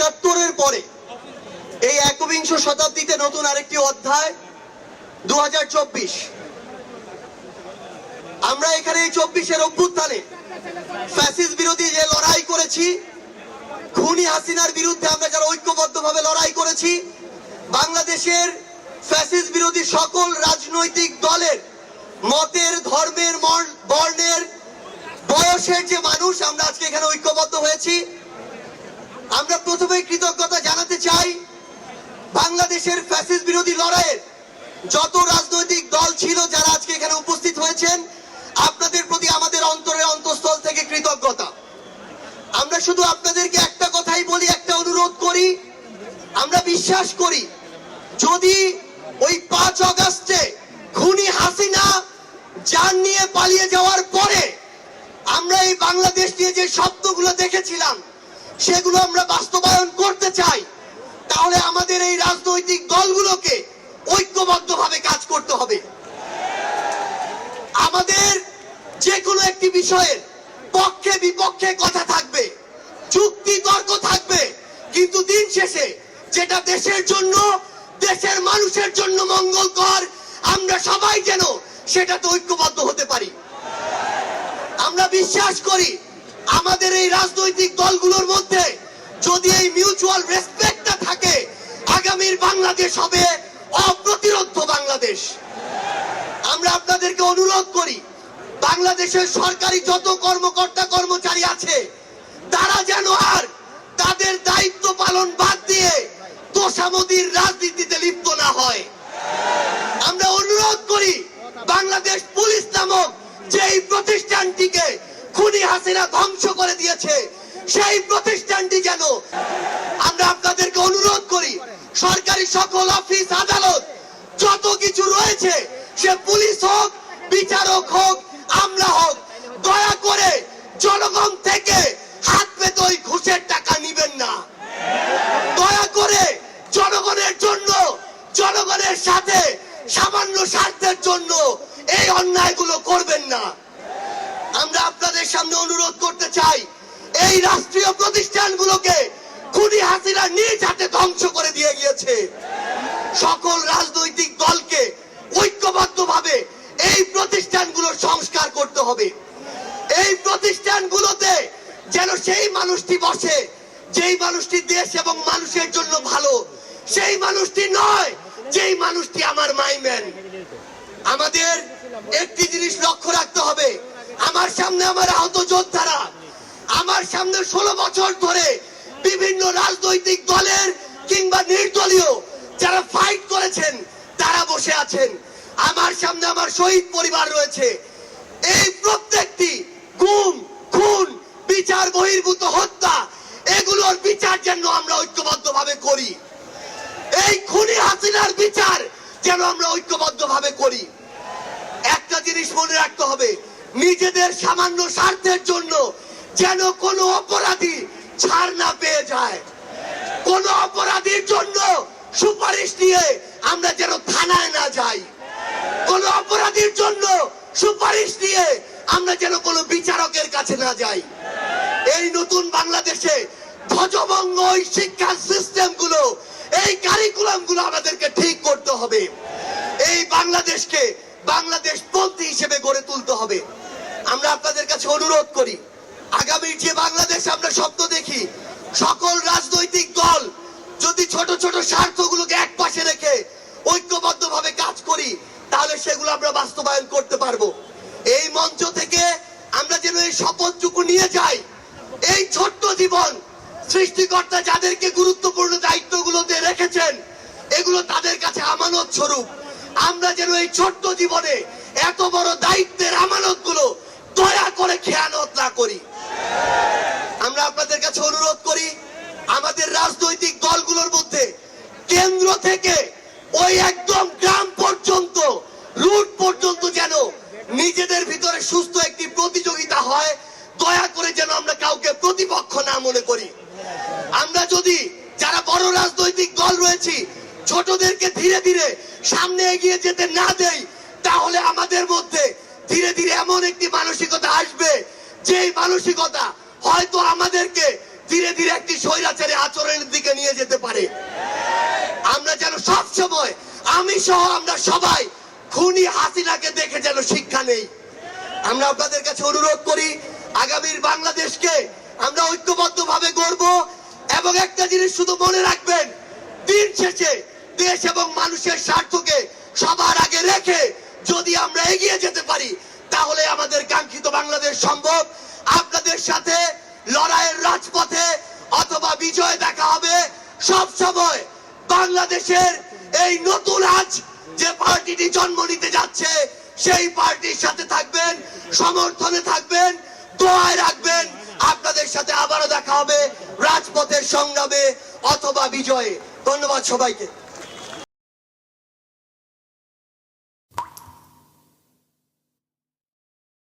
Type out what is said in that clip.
71-এর পরে এই একবিংশ শতাব্দীতে নতুন আরেকটি অধ্যায় 2024। আমরা এখানে এই 24-এর অভ্যুত্থানে ফ্যাসিস্ট বিরোধী যে লড়াই করেছি, খুনি হাসিনার বিরুদ্ধে আমরা যারা ঐক্যবদ্ধভাবে লড়াই করেছি, বাংলাদেশের ফ্যাসিস্ট বিরোধী সকল রাজনৈতিক দলের মতের, ধর্মের, বর্ণের, বয়সের যে মানুষ আমরা আজকে এখানে ঐক্যবদ্ধ হয়েছি, আমরা প্রথমে কৃতজ্ঞতা জানাতে চাই বাংলাদেশের ফ্যাসিস্ট বিরোধী লড়াইয়ের যত রাজনৈতিক দল ছিল যারা আজকে এখানে উপস্থিত হয়েছেন, আপনাদের প্রতি আমাদের অন্তরের অন্তঃস্থল থেকে কৃতজ্ঞতা। আমরা শুধু আপনাদেরকে একটা কথাই বলি, একটা অনুরোধ করি, আমরা বিশ্বাস করি যদি ওই 5 আগস্টে খুনি হাসিনা জান নিয়ে পালিয়ে যাওয়ার পরে আমরা এই বাংলাদেশ নিয়ে যে স্বপ্নগুলো দেখেছিলাম সেগুলো আমরা বাস্তবায়ন করতে চাই, তাহলে আমাদের এই রাজনৈতিক দলগুলোকে ঐক্যবদ্ধভাবে কাজ করতে হবে। আমাদের যে কোনো একটি বিষয়ের পক্ষে বিপক্ষে কথা থাকবে, যুক্তি তর্ক থাকবে, কিন্তু দিন শেষে যেটা দেশের জন্য, দেশের মানুষের জন্য মঙ্গলকর, আমরা সবাই যেন সেটাতে ঐক্যবদ্ধ হতে পারি। আমরা বিশ্বাস করি আমাদের এই রাজনৈতিক দলগুলোর মধ্যে যদি এই মিউচুয়াল রেসপেক্টটা থাকে, আগামীর বাংলাদেশ হবে অপ্রতিরোধ্য বাংলাদেশ। আমরা আপনাদেরকে অনুরোধ করি বাংলাদেশের সরকারি যত কর্মকর্তা কর্মচারী আছে তারা যেন আর তাদের দায়িত্ব পালন বাদ দিয়ে তোষামোদির রাজনীতিতে লিপ্ত না হয়। আমরা অনুরোধ করি বাংলাদেশ পুলিশ নামক যেই প্রতিষ্ঠানটিকে খুনি হাসিনা ধ্বংস করে দিয়েছে সেই প্রতিষ্ঠানটি যেন, আমরা আপনাদেরকে অনুরোধ করি সরকারি সকল অফিস আদালত যত কিছু রয়েছে, সে পুলিশ হোক, বিচারক হোক, আমলা হোক, দয়া করে জনগণ থেকে হাত পেতে ওই ঘুষের টাকা নিবেন না। দয়া করে জনগণের জন্য, জনগণের সাথে সামান্য স্বার্থের জন্য এই অন্যায়গুলো করবেন না। আমরা আপনাদের সামনে অনুরোধ করতে চাই এই রাষ্ট্রীয় প্রতিষ্ঠানগুলোকে খুনি হাসিনা নিজ হাতে ধ্বংস করে দিয়ে গিয়েছে। সকল রাজনৈতিক দলকে ঐক্যবদ্ধভাবে এই প্রতিষ্ঠানগুলোর সংস্কার করতে হবে। এই প্রতিষ্ঠানগুলোতে যেন সেই মানুষটি বসে যেই মানুষটি দেশ এবং মানুষের জন্য ভালো, সেই মানুষটি নয় যেই মানুষটি আমার মাইম্যান। আমাদের একটি জিনিস লক্ষ্য রাখতে হবে, আমার সামনে আমার আহত যোদ্ধারা, আমার সামনে 16 বছর ধরে বিভিন্ন রাজনৈতিক দলের কিংবা নির্দলীয় যারা ফাইট করেছেন তারা বসে আছেন, আমার সামনে আমার শহীদ পরিবার রয়েছে। এই প্রত্যেকটি গুম, খুন, বিচার বহির্ভূত হত্যা, এগুলোর বিচার যেন আমরা ঐক্যবদ্ধভাবে করি। এই খুনি হাসিনার বিচার যেন আমরা ঐক্যবদ্ধভাবে করি। একটা জিনিস মনে রাখতে হবে, নিজেদের সামান্য স্বার্থের জন্য যেন কোনো অপরাধী ছাড় না পেয়ে যায়। কোন অপরাধীর জন্য সুপারিশ নিয়ে আমরা যেন থানায় না যাই। কোন অপরাধীর জন্য সুপারিশ নিয়ে আমরা যেন কোনো বিচারকের কাছে না যাই। এই নতুন বাংলাদেশে ধ্বজভঙ্গ শিক্ষার সিস্টেম গুলো, এই কারিকুলাম গুলো আমাদেরকে ঠিক করতে হবে। এই বাংলাদেশকে বাংলাদেশ পন্থী হিসেবে গড়ে তুলতে হবে। আমরা আপনাদের কাছে অনুরোধ করি আগামীর যে বাংলাদেশ আমরা স্বপ্ন দেখি, সকল রাজনৈতিক দল যদি ছোট ছোট স্বার্থগুলোকে এক পাশে রেখে ঐক্যবদ্ধভাবে কাজ করি, তাহলে সেগুলো আমরা বাস্তবায়ন করতে পারবো। এই মঞ্চ থেকে আমরা যেন এই শপথটুকু নিয়ে যাই, এই ছোট্ট জীবন সৃষ্টিকর্তা যাদেরকে গুরুত্বপূর্ণ দায়িত্বগুলোতে রেখেছেন এগুলো তাদের কাছে আমানত স্বরূপ। আমরা যেন এই ছোট্ট জীবনে এত বড় দায়িত্বের আমানত গুলো দয়া করে খেয়ানত না করি। আমরা আপনাদের কাছে অনুরোধ করি আমাদের রাজনৈতিক দলগুলোর মধ্যে কেন্দ্র থেকে ওই একদম গ্রাম পর্যন্ত, রুট পর্যন্ত যেন নিজেদের ভিতরে সুস্থ একটি প্রতিযোগিতা হয়। দয়া করে যেন আমরা কাউকে প্রতিপক্ষ না মনে করি। আমরা যদি যারা বড় রাজনৈতিক দল রয়েছি ছোটদেরকে ধীরে ধীরে সামনে এগিয়ে যেতে না দেই, তাহলে আমাদের মধ্যে ধীরে ধীরে এমন একটি মানসিকতা আসবে যেই মানসিকতা হয়তো আমাদেরকে ধীরে ধীরে একটি স্বৈরাচারী আচরণের দিকে নিয়ে যেতে পারে। আমরা যেন সব সময়, আমি সহ আমরা সবাই খুনি হাসিনাকে দেখে যেন শিক্ষা নেই। আমরা আপনাদের কাছে অনুরোধ করি, আগামীর বাংলাদেশকে আমরা ঐক্যবদ্ধভাবে গড়ব। এবং একটা জিনিস শুধু মনে রাখবেন, দিন শেষে দেশ এবং মানুষের স্বার্থকে সবার আগে রেখে যদি আমরা এগিয়ে যেতে পারি, তাহলে আমাদের কাঙ্ক্ষিত বাংলাদেশ সম্ভব। আপনাদের সাথে লড়াইয়ের রাজপথে অথবা বিজয় দেখা হবে। সব সময় বাংলাদেশের এই নতুন আজ যে পার্টিটি জন্ম নিতে যাচ্ছে, সেই পার্টির সাথে থাকবেন, সমর্থনে থাকবেন, দোয়ায় রাখবেন। আপনাদের সাথে আবারও দেখা হবে রাজপথের সংগ্রামে অথবা বিজয়ে। ধন্যবাদ সবাইকে।